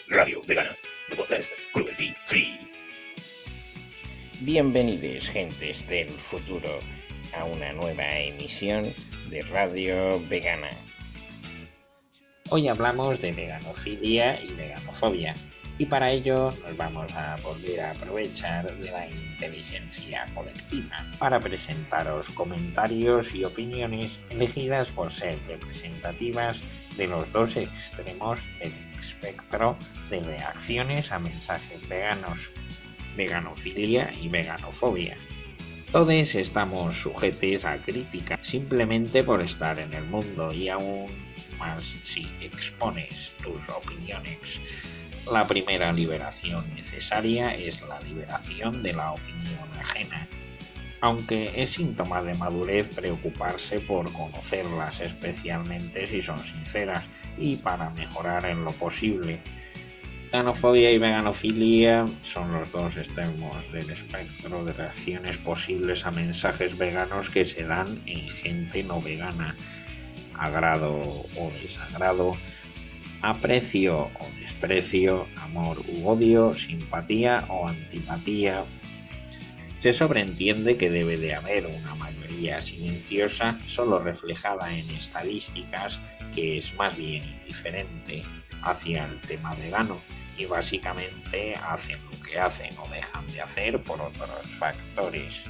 Radio Vegana, the podcast cruelty free. Bienvenidos, gentes del futuro, a una nueva emisión de Radio Vegana. Hoy hablamos de veganofilia y veganofobia, y para ello nos vamos a volver a aprovechar de la inteligencia colectiva para presentaros comentarios y opiniones elegidas por ser representativas de los dos extremos del espectro de reacciones a mensajes veganos, veganofilia y veganofobia. Todos estamos sujetos a crítica simplemente por estar en el mundo, y aún más si expones tus opiniones. La primera liberación necesaria es la liberación de la opinión ajena, aunque es síntoma de madurez preocuparse por conocerlas, especialmente si son sinceras, y para mejorar en lo posible. Veganofobia y veganofilia son los dos extremos del espectro de reacciones posibles a mensajes veganos que se dan en gente no vegana. Agrado o desagrado, aprecio o desprecio, amor u odio, simpatía o antipatía. Se sobreentiende que debe de haber una mayoría silenciosa, solo reflejada en estadísticas, que es más bien indiferente hacia el tema vegano, y básicamente hacen lo que hacen o dejan de hacer por otros factores.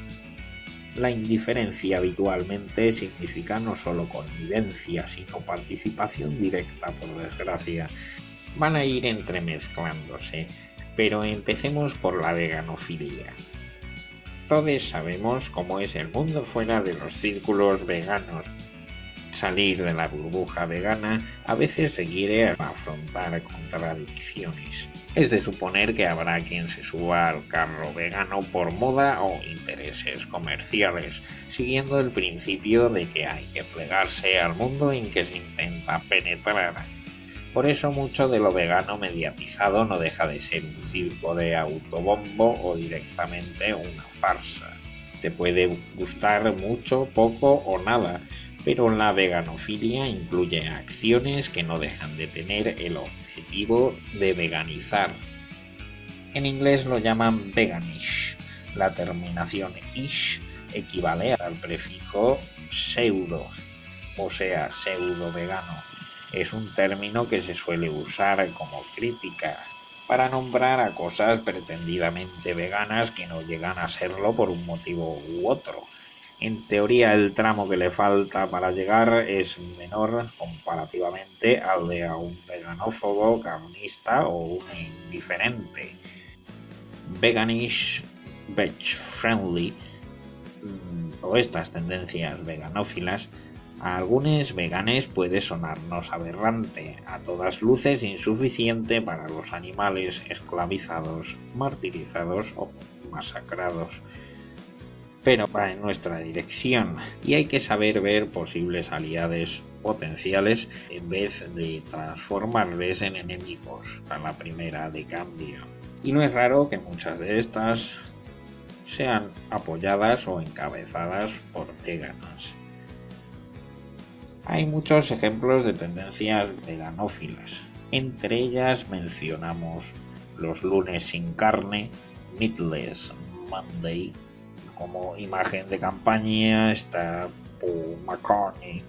La indiferencia habitualmente significa no solo connivencia, sino participación directa, por desgracia. Van a ir entremezclándose, pero empecemos por la veganofilia. Todos sabemos cómo es el mundo fuera de los círculos veganos. Salir de la burbuja vegana a veces requiere afrontar contradicciones. Es de suponer que habrá quien se suba al carro vegano por moda o intereses comerciales, siguiendo el principio de que hay que plegarse al mundo en que se intenta penetrar. Por eso mucho de lo vegano mediatizado no deja de ser un circo de autobombo o directamente una farsa. Te puede gustar mucho, poco o nada, pero la veganofilia incluye acciones que no dejan de tener el objetivo de veganizar. En inglés lo llaman veganish. La terminación ish equivale al prefijo pseudo, o sea, pseudo vegano. Es un término que se suele usar como crítica para nombrar a cosas pretendidamente veganas que no llegan a serlo por un motivo u otro. En teoría, el tramo que le falta para llegar es menor comparativamente al de a un veganófobo, carnista o un indiferente. Veganish, veg-friendly o estas tendencias veganófilas, a algunos veganes puede sonarnos aberrante, a todas luces insuficiente para los animales esclavizados, martirizados o masacrados. Pero va en nuestra dirección, y hay que saber ver posibles aliados potenciales en vez de transformarles en enemigos a la primera de cambio. Y no es raro que muchas de estas sean apoyadas o encabezadas por veganas. Hay muchos ejemplos de tendencias veganófilas. Entre ellas mencionamos los lunes sin carne, Meatless Monday. Como imagen de campaña está Paul McCartney,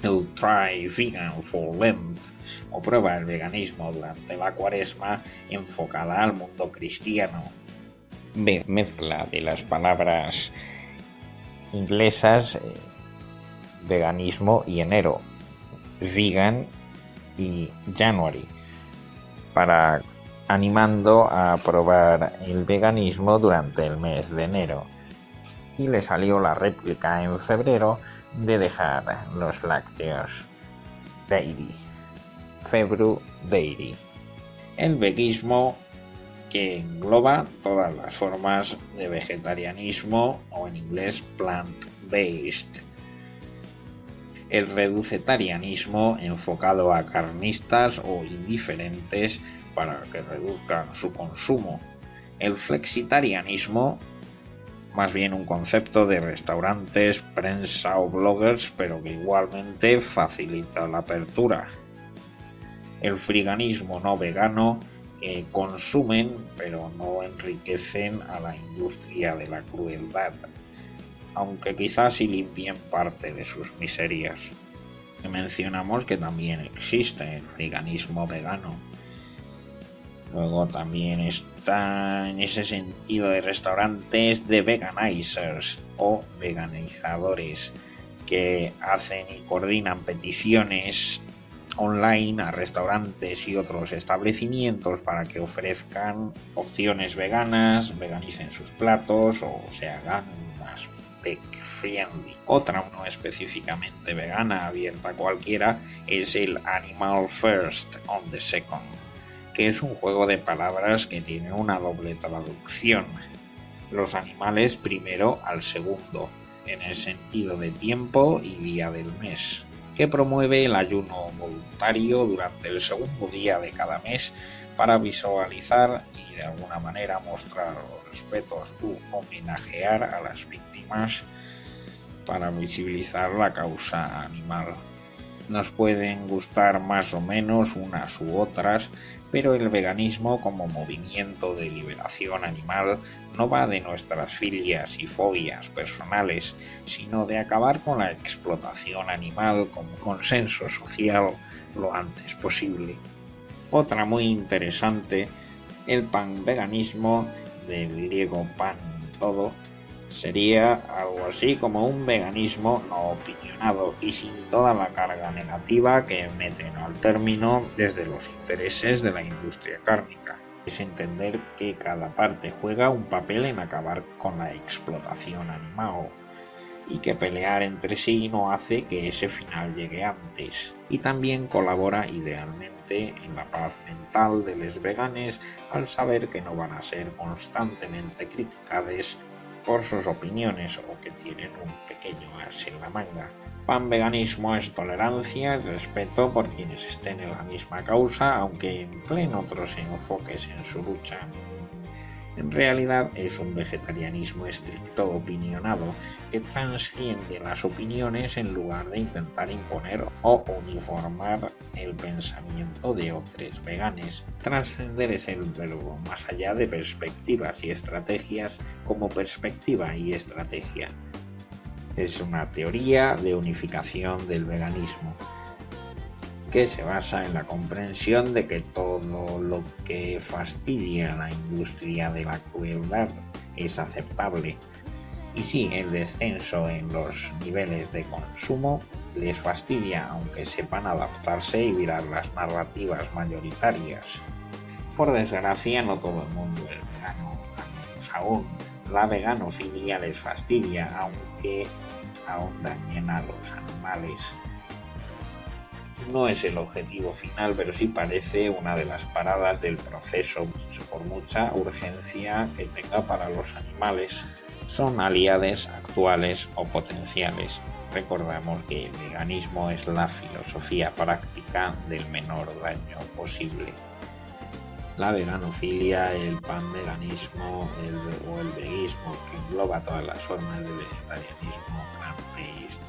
el Try Vegan for Lent, o prueba el veganismo durante la cuaresma enfocada al mundo cristiano. Mezcla de las palabras inglesas veganismo y enero, vegan y January, para animando a probar el veganismo durante el mes de enero. Y le salió la réplica en febrero de dejar los lácteos. Dairy. Febru Dairy. El veganismo, que engloba todas las formas de vegetarianismo, o en inglés plant-based. El reducetarianismo, enfocado a carnistas o indiferentes para que reduzcan su consumo. El flexitarianismo, más bien un concepto de restaurantes, prensa o bloggers, pero que igualmente facilita la apertura. El friganismo no vegano, consumen pero no enriquecen a la industria de la crueldad, aunque quizás sí limpien parte de sus miserias. Mencionamos que también existe el veganismo vegano. Luego también está en ese sentido de restaurantes de veganizers o veganizadores que hacen y coordinan peticiones online a restaurantes y otros establecimientos para que ofrezcan opciones veganas, veganicen sus platos o se hagan más veg friendly. Otra no específicamente vegana, abierta a cualquiera, es el Animal First on the Second, que es un juego de palabras que tiene una doble traducción. Los animales primero al segundo, en el sentido de tiempo y día del mes, que promueve el ayuno voluntario durante el segundo día de cada mes para visualizar y de alguna manera mostrar los respetos u homenajear a las víctimas, para visibilizar la causa animal. Nos pueden gustar más o menos unas u otras, pero el veganismo como movimiento de liberación animal no va de nuestras filias y fobias personales, sino de acabar con la explotación animal con consenso social lo antes posible. Otra muy interesante, el panveganismo, del griego pan todo, sería algo así como un veganismo no opinionado y sin toda la carga negativa que meten al término desde los intereses de la industria cárnica. Es entender que cada parte juega un papel en acabar con la explotación animal y que pelear entre sí no hace que ese final llegue antes, y también colabora idealmente en la paz mental de los veganes al saber que no van a ser constantemente criticados por sus opiniones o que tienen un pequeño as en la manga. Panveganismo es tolerancia y respeto por quienes estén en la misma causa, aunque empleen otros enfoques en su lucha. En realidad es un vegetarianismo estricto opinionado que trasciende las opiniones en lugar de intentar imponer o uniformar el pensamiento de otros veganes. Trascender es el verbo más allá de perspectivas y estrategias como perspectiva y estrategia. Es una teoría de unificación del veganismo que se basa en la comprensión de que todo lo que fastidia a la industria de la crueldad es aceptable. Y sí, el descenso en los niveles de consumo les fastidia, aunque sepan adaptarse y virar las narrativas mayoritarias. Por desgracia, no todo el mundo es vegano, al menos aún. La veganofilia les fastidia, aunque aún dañen a los animales. No es el objetivo final, pero sí parece una de las paradas del proceso, por mucha urgencia que tenga para los animales. Son aliados actuales o potenciales. Recordamos que el veganismo es la filosofía práctica del menor daño posible. La veganofilia, el panveganismo o el veganismo, que engloba todas las formas de vegetarianismo, plant-based.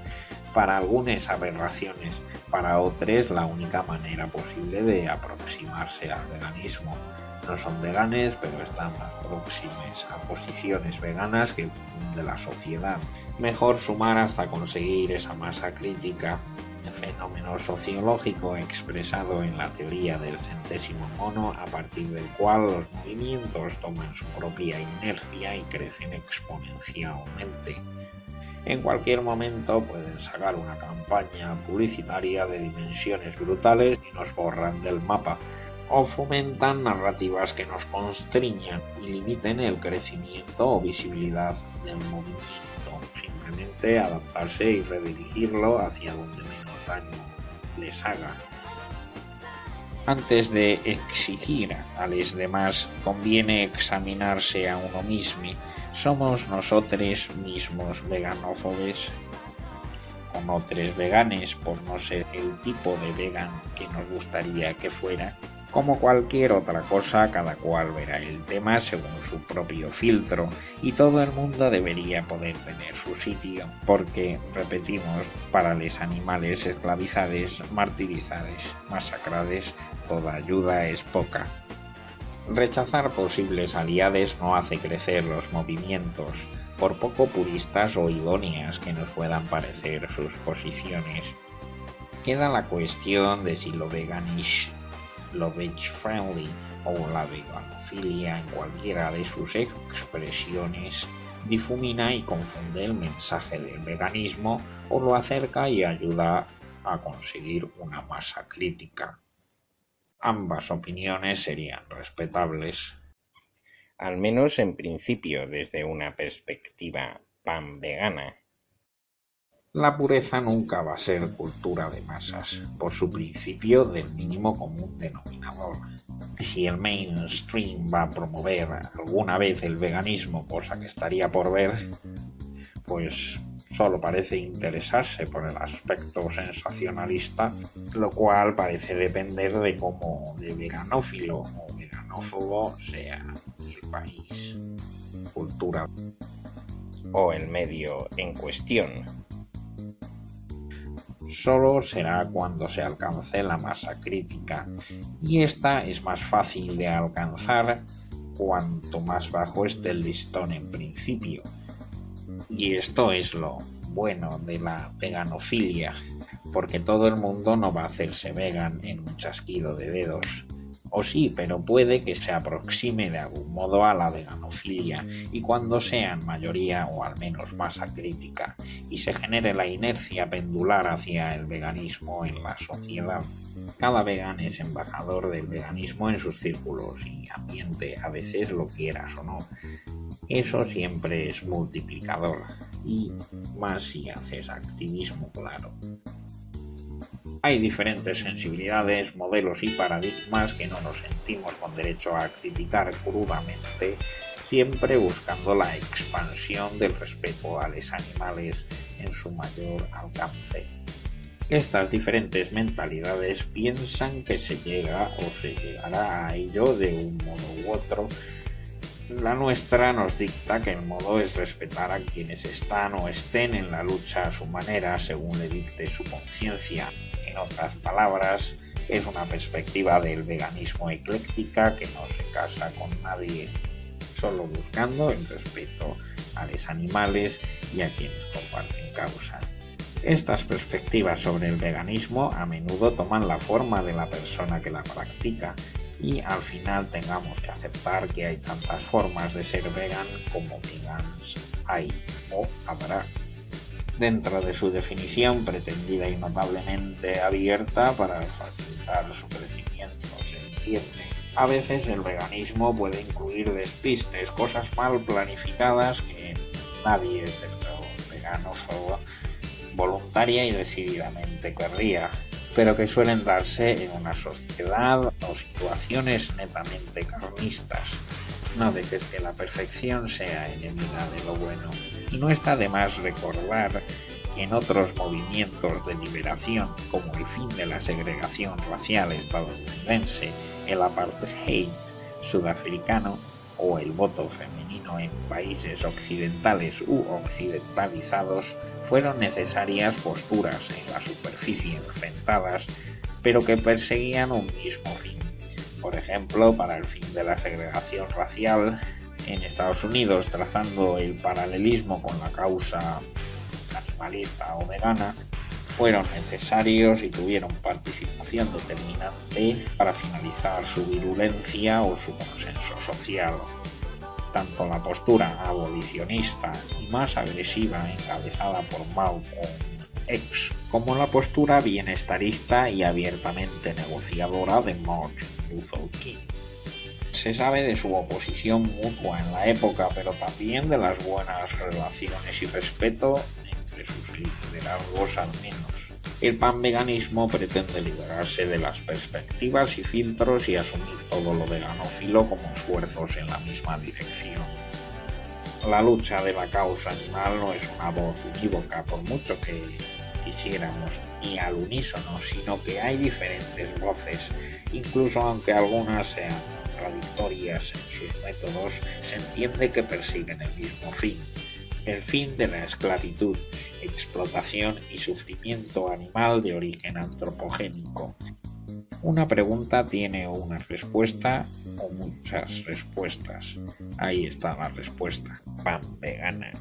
Para algunas aberraciones, para otras la única manera posible de aproximarse al veganismo. No son veganes, pero están más próximas a posiciones veganas que de la sociedad. Mejor sumar hasta conseguir esa masa crítica, fenómeno sociológico expresado en la teoría del centésimo mono, a partir del cual los movimientos toman su propia inercia y crecen exponencialmente. En cualquier momento pueden sacar una campaña publicitaria de dimensiones brutales y nos borran del mapa, o fomentan narrativas que nos constriñan y limiten el crecimiento o visibilidad del movimiento. Simplemente adaptarse y redirigirlo hacia donde menos daño les haga. Antes de exigir a los demás, conviene examinarse a uno mismo. ¿Somos nosotros mismos veganófobos? ¿O no tres veganes por no ser el tipo de vegan que nos gustaría que fuera? Como cualquier otra cosa, cada cual verá el tema según su propio filtro y todo el mundo debería poder tener su sitio, porque, repetimos, para los animales esclavizados, martirizados, masacrados, toda ayuda es poca. Rechazar posibles aliados no hace crecer los movimientos, por poco puristas o idóneas que nos puedan parecer sus posiciones. Queda la cuestión de si lo veganish, lo veg-friendly o la veganofilia en cualquiera de sus expresiones difumina y confunde el mensaje del veganismo o lo acerca y ayuda a conseguir una masa crítica. Ambas opiniones serían respetables. Al menos en principio desde una perspectiva pan-vegana. La pureza nunca va a ser cultura de masas, por su principio del mínimo común denominador. Si el mainstream va a promover alguna vez el veganismo, cosa que estaría por ver, pues solo parece interesarse por el aspecto sensacionalista, lo cual parece depender de cómo de veganófilo o veganófobo sea el país, cultura o el medio en cuestión. Solo será cuando se alcance la masa crítica, y esta es más fácil de alcanzar cuanto más bajo esté el listón en principio. Y esto es lo bueno de la veganofilia, porque todo el mundo no va a hacerse vegan en un chasquido de dedos. O sí, pero puede que se aproxime de algún modo a la veganofilia, y cuando sean mayoría o al menos masa crítica, y se genere la inercia pendular hacia el veganismo en la sociedad. Cada vegano es embajador del veganismo en sus círculos y ambiente, a veces lo quieras o no. Eso siempre es multiplicador, y más si haces activismo, claro. Hay diferentes sensibilidades, modelos y paradigmas que no nos sentimos con derecho a criticar crudamente, siempre buscando la expansión del respeto a los animales en su mayor alcance. Estas diferentes mentalidades piensan que se llega o se llegará a ello de un modo u otro. La nuestra nos dicta que el modo es respetar a quienes están o estén en la lucha a su manera según le dicte su conciencia. En otras palabras, es una perspectiva del veganismo ecléctica que no se casa con nadie, solo buscando el respeto a los animales y a quienes comparten causa. Estas perspectivas sobre el veganismo a menudo toman la forma de la persona que la practica, y al final tengamos que aceptar que hay tantas formas de ser vegan como vegans hay o habrá. Dentro de su definición pretendida y notablemente abierta para facilitar su crecimiento, se entiende. A veces el veganismo puede incluir despistes, cosas mal planificadas que nadie, excepto veganófobo, voluntaria y decididamente querría, pero que suelen darse en una sociedad o situaciones netamente carnistas. No dejes que la perfección sea enemiga de lo bueno. Y no está de más recordar que en otros movimientos de liberación, como el fin de la segregación racial estadounidense, el apartheid sudafricano o el voto femenino en países occidentales u occidentalizados, fueron necesarias posturas en la superficie enfrentadas, pero que perseguían un mismo fin. Por ejemplo, para el fin de la segregación racial en Estados Unidos, trazando el paralelismo con la causa animalista o vegana, fueron necesarios y tuvieron participación determinante para finalizar su virulencia o su consenso social. Tanto la postura abolicionista y más agresiva encabezada por Malcolm X, como la postura bienestarista y abiertamente negociadora de Martin Luther King. Se sabe de su oposición mutua en la época, pero también de las buenas relaciones y respeto entre sus liderazgos al menos. El panveganismo pretende liberarse de las perspectivas y filtros y asumir todo lo veganófilo como esfuerzos en la misma dirección. La lucha de la causa animal no es una voz unívoca, por mucho que quisiéramos, ni al unísono, sino que hay diferentes voces, incluso aunque algunas sean contradictorias en sus métodos, se entiende que persiguen el mismo fin. El fin de la esclavitud, explotación y sufrimiento animal de origen antropogénico. Una pregunta tiene una respuesta o muchas respuestas. Ahí está la respuesta. Pan vegana.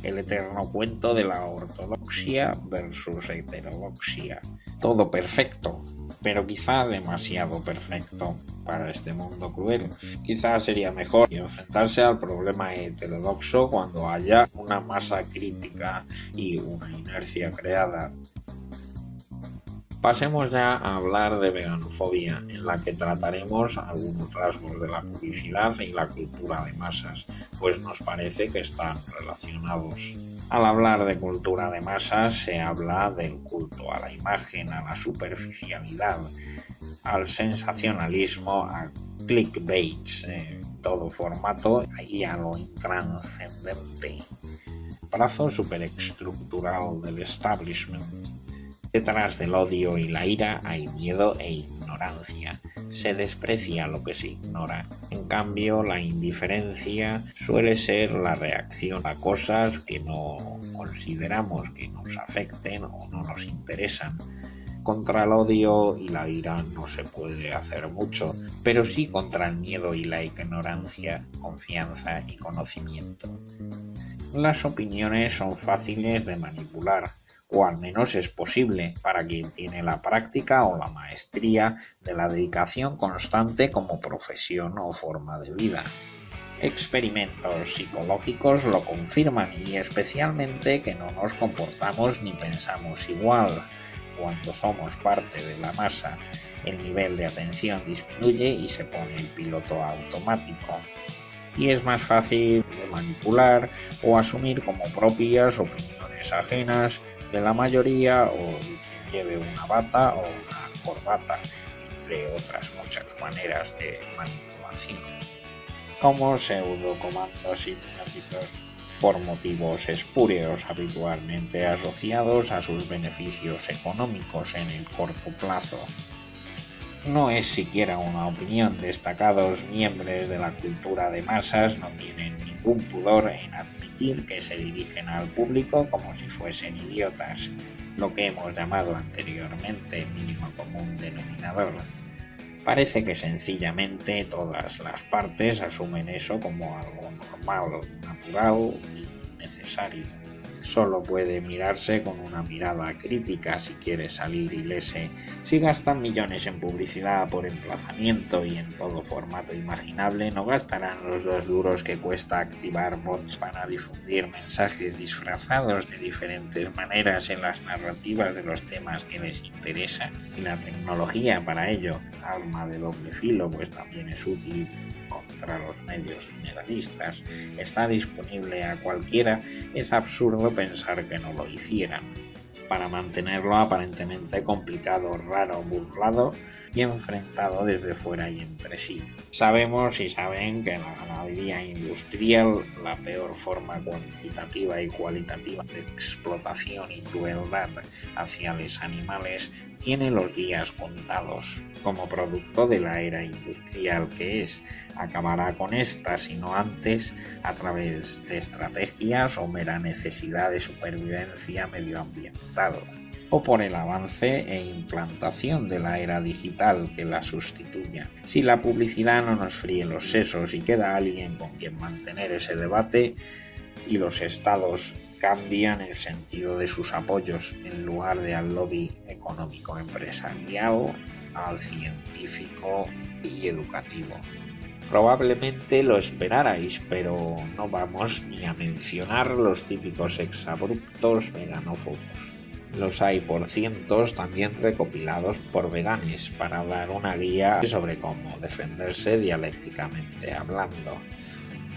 El eterno cuento de la ortodoxia versus heterodoxia. Todo perfecto, pero quizá demasiado perfecto para este mundo cruel. Quizá sería mejor enfrentarse al problema heterodoxo cuando haya una masa crítica y una inercia creada. Pasemos ya a hablar de veganofobia, en la que trataremos algunos rasgos de la publicidad y la cultura de masas, pues nos parece que están relacionados. Al hablar de cultura de masas se habla del culto a la imagen, a la superficialidad, al sensacionalismo, a clickbaits en todo formato y a lo intranscendente. Brazo superestructural del establishment. Detrás del odio y la ira hay miedo e ignorancia. Se desprecia lo que se ignora. En cambio, la indiferencia suele ser la reacción a cosas que no consideramos que nos afecten o no nos interesan. Contra el odio y la ira no se puede hacer mucho, pero sí contra el miedo y la ignorancia, confianza y conocimiento. Las opiniones son fáciles de manipular, o al menos es posible para quien tiene la práctica o la maestría de la dedicación constante como profesión o forma de vida. Experimentos psicológicos lo confirman y especialmente que no nos comportamos ni pensamos igual. Cuando somos parte de la masa, el nivel de atención disminuye y se pone el piloto automático. Y es más fácil de manipular o asumir como propias opiniones ajenas de la mayoría o de quien lleve una bata o una corbata, entre otras muchas maneras de manipulación, como pseudocomandos hipnóticos por motivos espurios habitualmente asociados a sus beneficios económicos en el corto plazo. No es siquiera una opinión. Destacados miembros de la cultura de masas no tienen ningún pudor en admitir que se dirigen al público como si fuesen idiotas, lo que hemos llamado anteriormente mínimo común denominador. Parece que sencillamente todas las partes asumen eso como algo normal, natural y necesario. Solo puede mirarse con una mirada crítica si quiere salir ilese. Si gastan millones en publicidad por emplazamiento y en todo formato imaginable, no gastarán los 2 duros que cuesta activar bots para difundir mensajes disfrazados de diferentes maneras en las narrativas de los temas que les interesan. Y la tecnología para ello, arma de doble filo, pues también es útil contra los medios generalistas, está disponible a cualquiera. Es absurdo pensar que no lo hicieran. Para mantenerlo aparentemente complicado, raro, burlado y enfrentado desde fuera y entre sí. Sabemos y saben que la ganadería industrial, la peor forma cuantitativa y cualitativa de explotación y crueldad hacia los animales, tiene los días contados. Como producto de la era industrial que es, acabará con esta, sino antes, a través de estrategias o mera necesidad de supervivencia medioambiental, o por el avance e implantación de la era digital que la sustituya. Si la publicidad no nos fríe los sesos y queda alguien con quien mantener ese debate, y los estados cambian el sentido de sus apoyos, en lugar de al lobby económico empresarial, al científico y educativo. Probablemente lo esperarais, pero no vamos ni a mencionar los típicos exabruptos veganófobos. Los hay por cientos, también recopilados por veganes, para dar una guía sobre cómo defenderse dialécticamente hablando.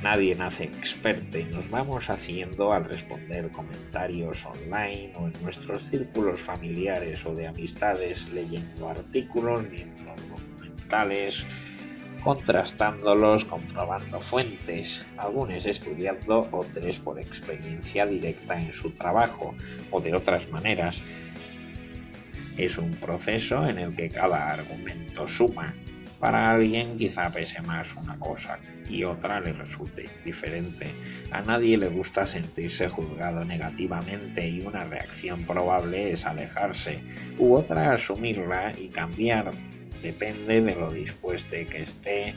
Nadie nace experto y nos vamos haciendo al responder comentarios online o en nuestros círculos familiares o de amistades, leyendo artículos, viendo documentales, contrastándolos, comprobando fuentes, algunos estudiando, otros por experiencia directa en su trabajo o de otras maneras. Es un proceso en el que cada argumento suma. Para alguien quizá pese más una cosa y otra le resulte diferente. A nadie le gusta sentirse juzgado negativamente y una reacción probable es alejarse, u otra asumirla y cambiar. Depende de lo dispuesto que esté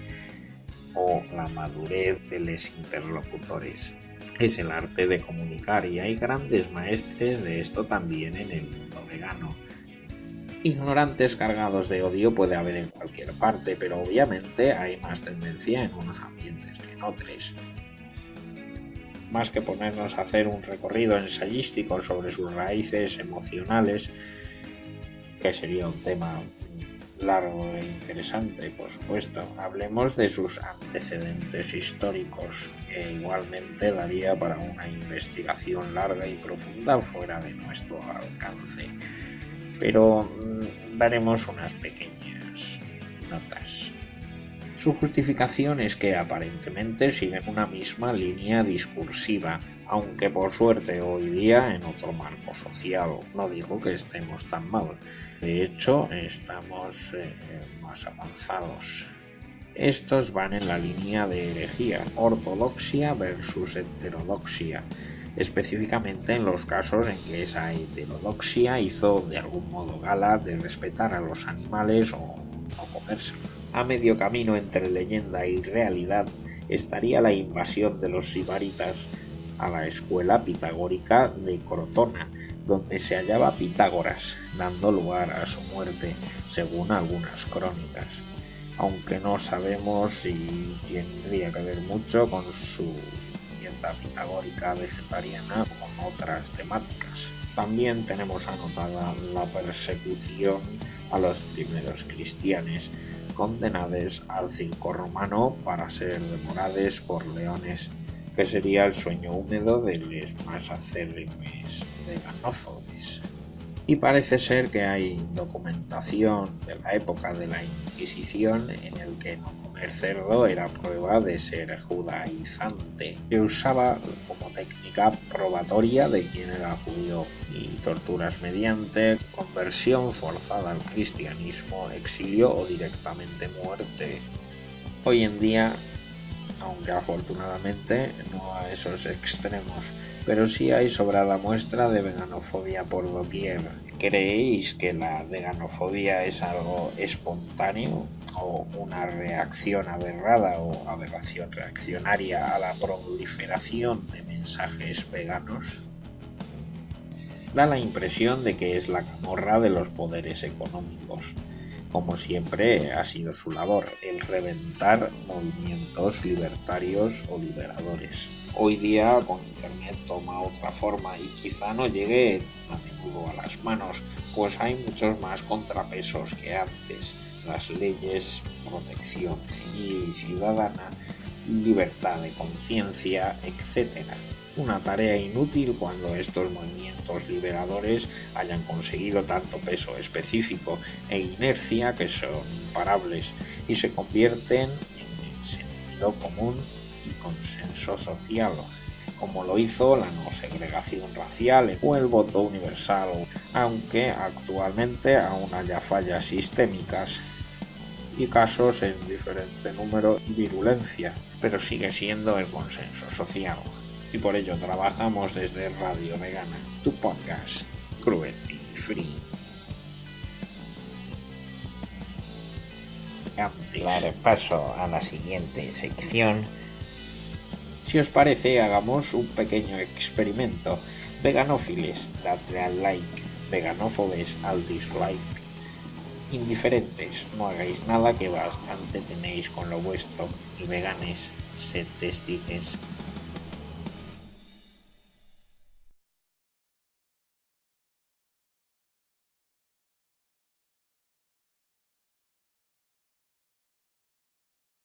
o la madurez de los interlocutores. Es el arte de comunicar y hay grandes maestres de esto también en el mundo vegano. Ignorantes cargados de odio puede haber en cualquier parte, pero obviamente hay más tendencia en unos ambientes que en otros. Más que ponernos a hacer un recorrido ensayístico sobre sus raíces emocionales, que sería un tema largo e interesante, por supuesto, hablemos de sus antecedentes históricos, que igualmente daría para una investigación larga y profunda fuera de nuestro alcance. Pero daremos unas pequeñas notas. Su justificación es que aparentemente siguen una misma línea discursiva, aunque por suerte hoy día en otro marco social. No digo que estemos tan mal, de hecho estamos más avanzados. Estos van en la línea de herejía, ortodoxia versus heterodoxia, específicamente en los casos en que esa heterodoxia hizo de algún modo gala de respetar a los animales o no comérselos. A medio camino entre leyenda y realidad estaría la invasión de los sibaritas a la escuela pitagórica de Crotona, donde se hallaba Pitágoras, dando lugar a su muerte, según algunas crónicas, aunque no sabemos si tendría que ver mucho con su dieta pitagórica vegetariana o con otras temáticas. También tenemos anotada la persecución a los primeros cristianos, condenados al circo romano para ser devorados por leones, que sería el sueño húmedo de los más acérrimos veganófobos. Y parece ser que hay documentación de la época de la Inquisición en el que no comer cerdo era prueba de ser judaizante. Se usaba como técnica probatoria de quién era judío y torturas mediante conversión forzada al cristianismo, exilio o directamente muerte. Hoy en día, aunque afortunadamente no a esos extremos, pero sí hay sobrada muestra de veganofobia por doquier. ¿Creéis que la veganofobia es algo espontáneo o una reacción aberrada o aberración reaccionaria a la proliferación de mensajes veganos? Da la impresión de que es la camorra de los poderes económicos. Como siempre ha sido su labor, el reventar movimientos libertarios o liberadores. Hoy día con internet toma otra forma y quizá no llegue a menudo a las manos, pues hay muchos más contrapesos que antes. Las leyes, protección civil y ciudadana, libertad de conciencia, etc. Una tarea inútil cuando estos movimientos liberadores hayan conseguido tanto peso específico e inercia que son imparables y se convierten en sentido común y consenso social, como lo hizo la no segregación racial o el voto universal, aunque actualmente aún haya fallas sistémicas y casos en diferente número y virulencia, pero sigue siendo el consenso social. Y por ello trabajamos desde Radio Vegana, tu podcast cruelty free. Antes, Dar paso a la siguiente sección. si os parece, hagamos un pequeño experimento. Veganófiles, dadle al like. Veganófobes, al dislike. Indiferentes, no hagáis nada que bastante tenéis con lo vuestro. Y veganes, sed testigos